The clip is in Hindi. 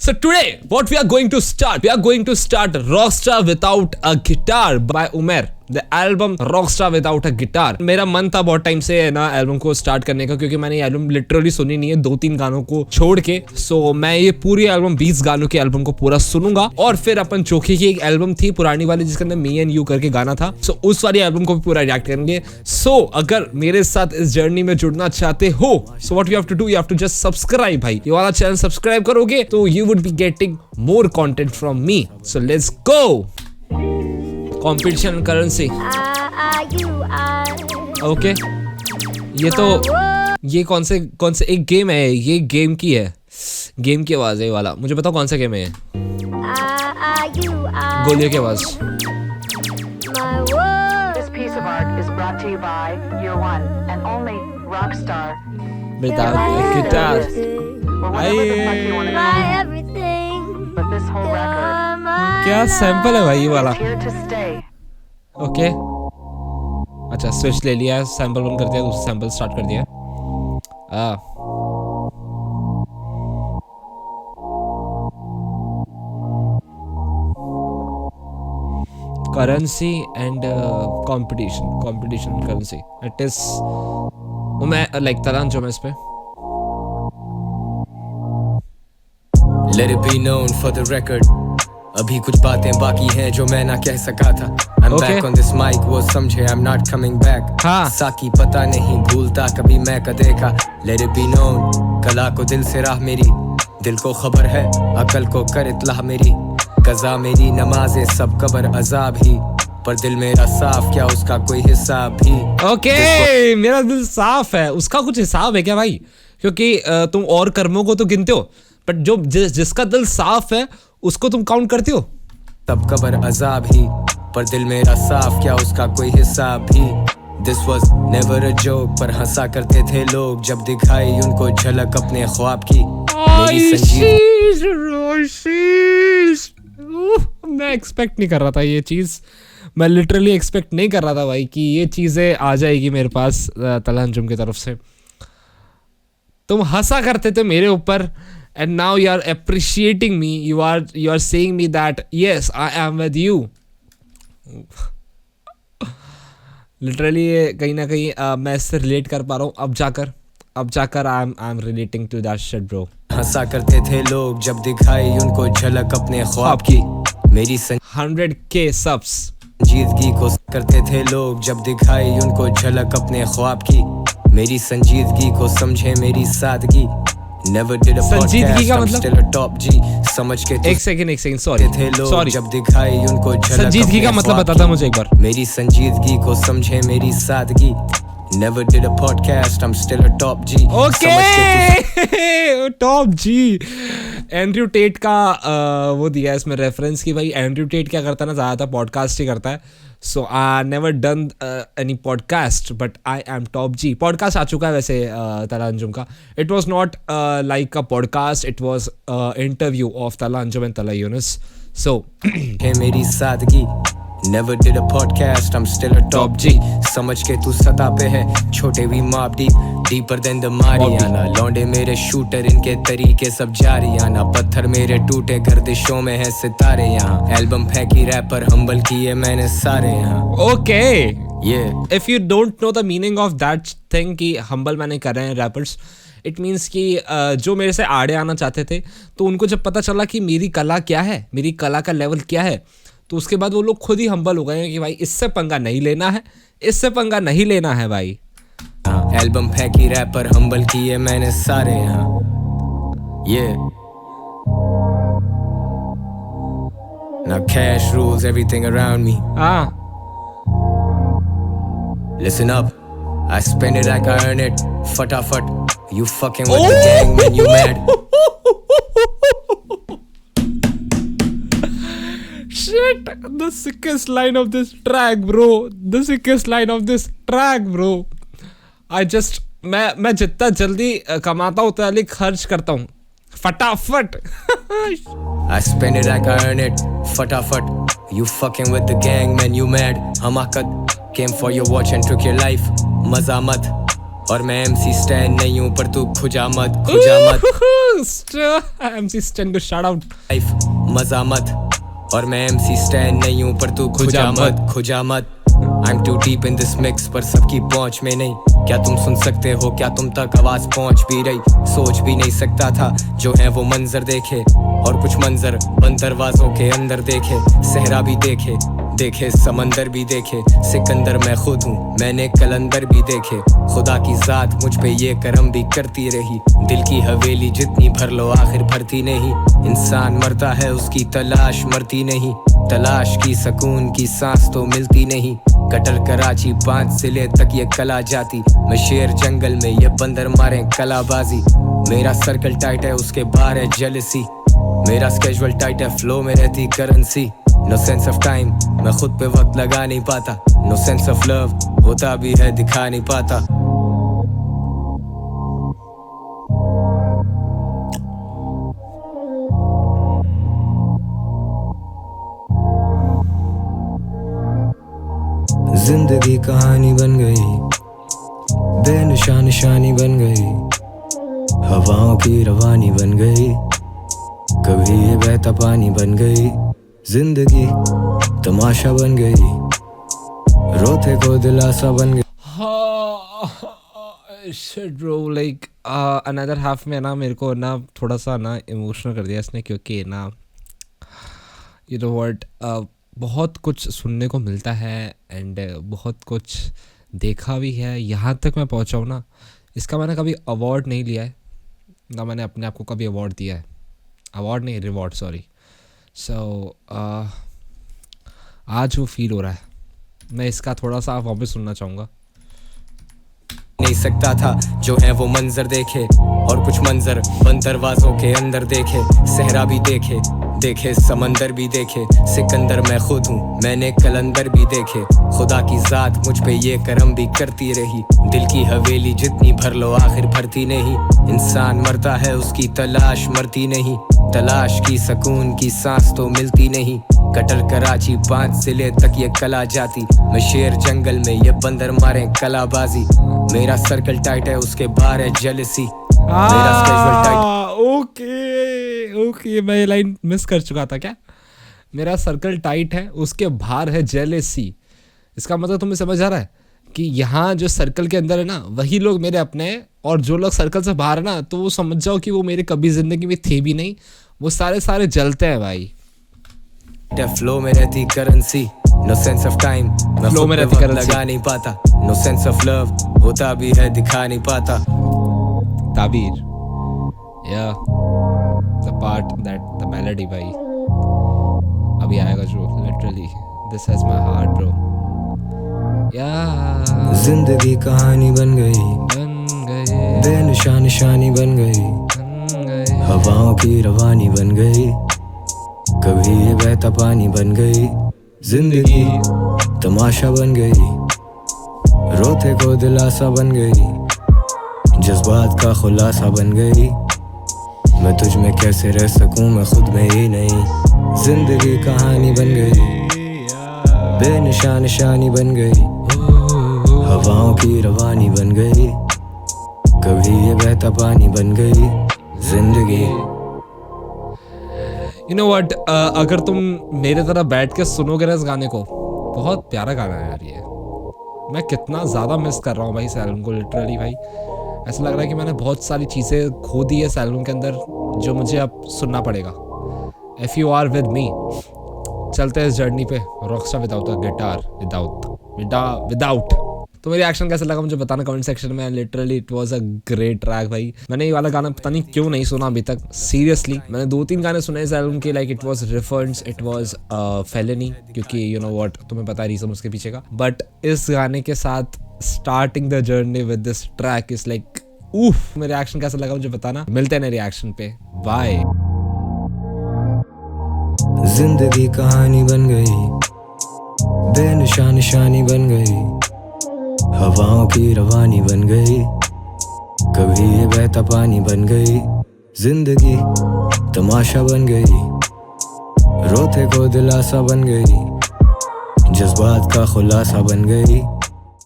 So today, what we are going to start Rockstar Without a Guitar by Umair. The album Rockstar Without a Guitar. मेरा मन था बहुत टाइम से ना एल्बम को स्टार्ट करने का, क्योंकि मैंने ये एल्बम लिटरली सुनी नहीं है 2-3 गानों को छोड़ के. सो मैं ये पूरी एल्बम 20 गानों के एल्बम को पूरा सुनूंगा और फिर अपन चोखी की एक एल्बम थी पुरानी वाली जिसके अंदर मी एंड यू करके गाना था. सो उस वाली एल्बम को भी पूरा रिएक्ट करेंगे. सो अगर मेरे साथ इस जर्नी में जुड़ना चाहते हो, so what you have to do, you have to just subscribe. भाई ये वाला चैनल सब्सक्राइब करोगे तो you would be getting more content from me. So let's go. Competition currency. Okay ये कौन से एक गेम है. ये गेम की है, गेम की आवाज है ये वाला. मुझे बताओ कौन सा गेम है. गोलियों की आवाज. This piece of art is brought to you by your one and only Rockstar. Without a guitar. But this whole record क्या सैंपल है भाई ये वाला. is here to stay. Okay अच्छा स्विच ले लिया, सैंपल बंद कर दिया, दूसरा सैंपल स्टार्ट कर दिया. Currency and competition currency. It is मैं लाइक तलान जो मैं इस पे Let it be known for the record. अभी कुछ बातें बाकी हैं जो मैं ना कह सका था. I'm back on this mic, वो समझे I'm not coming back. हाँ. साकी पता नहीं भूलता कभी मैं कदे का. Let it be known. कला को दिल से राह मेरी, दिल को खबर है अकल को कर इत्लाह मेरी. कज़ा मेरी नमाज़े सब कबर अजाब ही, पर दिल मेरा साफ क्या उसका कोई हिसाब भी. ओके मेरा दिल साफ है, उसका कुछ हिसाब है क्या भाई? क्योंकि तुम और कर्मों को तो गिनते हो, बट जो जिसका दिल साफ है उसको तुम काउंट करते हो. तब कबर अजाब ही, पर दिल मेरा साफ क्या उसका कोई हिसाब भी. This was never a joke, पर हंसा करते थे लोग जब दिखाई उनको झलक अपने ख्वाब की. मेरी मैं एक्सपेक्ट नहीं कर रहा था ये चीज. मैं लिटरली एक्सपेक्ट नहीं कर रहा था भाई कि ये चीजें आ जाएगी मेरे पास तला अंजुम की तरफ से. तुम हंसा करते थे मेरे ऊपर and now you are appreciating me. You are saying me that yes I am with you. Literally कहीं ना कहीं मैं इससे रिलेट कर पा रहा हूँ अब जाकर I am relating to that shit bro. हंसा करते थे लोग जब दिखाई उनको झलक अपने ख्वाब की. मेरी 100K subs. संजीदगी को करते थे लोग जब दिखाई उनको झलक अपने ख्वाब की. मेरी संजीदगी को समझे मेरी सादगी. Never did a संजीदगी का podcast, I'm मतलब still a top G. समझ के एक सेकंड सॉरी जब दिखाई उनको झलक संजीदगी का अपने मतलब ख्वाब बताता की. मुझे एक बार. मेरी संजीदगी को समझे मेरी सादगी. Never did a podcast, I'm still a top G. Okay top G. Andrew Tate का वो दिया है इसमें रेफरेंस की. भाई एंड्रयू टेट क्या करता है ना, ज़्यादातर पॉडकास्ट ही करता है. So I never done any podcast but I am top G. Podcast आ चुका है वैसे तला अंजुम का. It was not like a podcast, it was interview of Talha Anjum and तला यूनुस. सो मेरी सादगी. Never did a podcast, I'm still a top G. समझ के तू सता पे है छोटे भी माप deeper than the Mariana. लौंडे मेरे शूटर इनके तरीके सब जारी आना. पत्थर मेरे टूटे गर्दिशों में है सितारे यहाँ. एल्बम फेंकी रैपर हम्बल किए मैंने सारे यहाँ. Okay Yeah. If you don't know the meaning of that thing कि हम्बल मैंने कर रहे हैं रैपर्स, इट मीन्स कि जो मेरे से आड़े आना चाहते थे तो उनको जब पता चला कि मेरी कला क्या है, मेरी कला का लेवल क्या है, तो उसके बाद वो लोग खुद ही हम्बल हो गए हैं कि भाई इससे पंगा नहीं लेना है, इससे पंगा नहीं लेना है भाई. एल्बम फेंकी रैपर हम्बल किए मैंने सारे यहाँ. Yeah. Now cash rules everything around me. हाँ Listen up, I spend it like I earn it. Fatafat, you fucking with the gang man, you mad? Shit, the sickest line of this track, bro. The sickest line of this track, bro. मैं जितना जल्दी कमाता हूँ उतना जल्दी खर्च करता हूँ. फटाफट. I spend it like I earn it. Fatafat, you fucking with the gang man, you mad? Hamakat came for your watch and took your life. Maza mat, और मैं MC स्टैन नहीं हूँ पर तू खुजा मत MC Stan को shout out. लाइफ मजा मत और मैं MC स्टैन नहीं हूँ पर तू खुजा मत I'm too deep in this mix पर सबकी पहुंच में नहीं. क्या तुम सुन सकते हो, क्या तुम तक आवाज पहुंच भी रही? सोच भी नहीं सकता था जो है वो मंजर देखे, और कुछ मंजर बंद दरवाजों के अंदर देखे. सहरा भी देखे समंदर भी देखे. सिकंदर मैं खुद हूँ, मैंने कलंदर भी देखे. खुदा की जात मुझ पे ये करम भी करती रही. दिल की हवेली जितनी भर लो आखिर भरती नहीं. इंसान मरता है उसकी तलाश मरती नहीं. तलाश की सुकून की सांस तो मिलती नहीं. कटर कराची 5 जिले तक ये कला जाती. मैं शेर जंगल में ये बंदर मारे कलाबाजी. मेरा सर्कल टाइट है उसके बाहर है जेलसी. मेरा स्केड्यूल टाइट है फ्लो में रहती currency. No sense of time मैं खुद पे वक्त लगा नहीं पाता. नो सेंस ऑफ लव होता भी है दिखा नहीं पाता. जिंदगी कहानी बन गई, बेनिशान निशानी बन गई. हवाओं की रवानी बन गई, कभी ये बहता पानी बन गई. जिंदगी तमाशा बन गई, रोते को दिलासा बन गई. Shit bro, like another half में ना मेरे को ना थोड़ा सा ना इमोशनल कर दिया इसने, क्योंकि ना you know what, बहुत कुछ सुनने को मिलता है एंड बहुत कुछ देखा भी है. यहाँ तक मैं पहुँचा हूँ ना, इसका मैंने कभी अवार्ड नहीं लिया है, ना मैंने अपने आप को कभी अवार्ड दिया है. अवार्ड नहीं, रिवॉर्ड, सॉरी. सो आज वो फील हो रहा है. मैं इसका थोड़ा सा वापस सुनना चाहूँगा. नहीं सकता था जो है वो मंजर देखे, और कुछ मंजर बंद दरवाजों के अंदर देखे. सहरा भी देखे समंदर भी देखे. सिकंदर मैं खुद हूँ, मैंने कलंदर भी देखे. खुदा की जात मुझ पे ये करम भी करती रही. दिल की हवेली जितनी भर लो आखिर भरती नहीं. इंसान मरता है उसकी तलाश मरती नहीं. तलाश की सुकून की सांस तो मिलती नहीं. कटर कराची 5 जिले तक ये कला जाती. मैं शेर जंगल में ये बंदर मारे कलाबाजी. मेरा सर्कल टाइट है उसके बाहर है जेलसी. मेरा स्केड्यूल टाइट. ओके मैं ये लाइन मिस कर चुका था क्या? मेरा सर्कल टाइट है उसके बाहर है जेलसी. इसका मतलब तुम्हें समझ आ रहा है कि यहाँ जो सर्कल के अंदर है ना वही लोग मेरे अपने हैं, और जो लोग सर्कल से बाहर है ना तो वो समझ जाओ कि वो मेरे कभी जिंदगी में थे भी नहीं. वो सारे जलते हैं भाई. फ्लो में रहती currency. No sense of time मैं फ्लो में रहती करेंसी लगा नहीं पाता. नो सेंस ऑफ लव होता भी है दिखा नहीं पाता. ताबीर या the part that the melody भाई अभी आएगा जो literally this has my heart bro. या जिंदगी कहानी बन गई, बेनिशान निशानी बन गई. हवाओं की रवानी बन गई, कभी ये बहता पानी बन गई. जिंदगी तमाशा बन गई, रोते को दिलासा बन गई. जज्बात का खुलासा बन गई. मैं तुझ में कैसे रह सकूं मैं खुद में ही नहीं. जिंदगी कहानी बन गई, बेनिशान निशानी बन गई. हवाओं की रवानी बन गई, कभी ये बहता पानी बन गई. जिंदगी यू नो व्हाट, अगर तुम मेरे तरह बैठ के सुनोगे ना इस गाने को, बहुत प्यारा गाना है यार ये. मैं कितना ज़्यादा मिस कर रहा हूँ भाई इस एल्बम को लिटरली भाई. ऐसा लग रहा है कि मैंने बहुत सारी चीज़ें खो दी है इस एल्बम के अंदर जो मुझे अब सुनना पड़ेगा. If you are with me, चलते हैं इस जर्नी पे. Rockstar without a guitar without. तो मेरी एक्शन कैसा लगा मुझे बताना कमेंट सेक्शन में. Literally it was a great track भाई. मैंने ये वाला गाना पता नहीं क्यों नहीं सुना अभी तक. सीरियसली मैंने 2-3 गाने सुने इस एल्बम के. Like it was refunds, it was felony, क्योंकि यू नो व्हाट तुम्हें पता है रीजन उसके पीछे का. बट इस गाने के साथ starting the journey with this track is like उफ. मेरा रिएक्शन कैसा लगा मुझे बताना. मिलते हैं नए रिएक्शन पे. बाय. जिंदगी कहानी बन गई, बेनिशान निशानी बन गई. हवाओं की रवानी बन गई, कभी ये बहता पानी बन गई. जिंदगी तमाशा बन गई, रोते को दिलासा बन गई. जज्बात का खुलासा बन गई.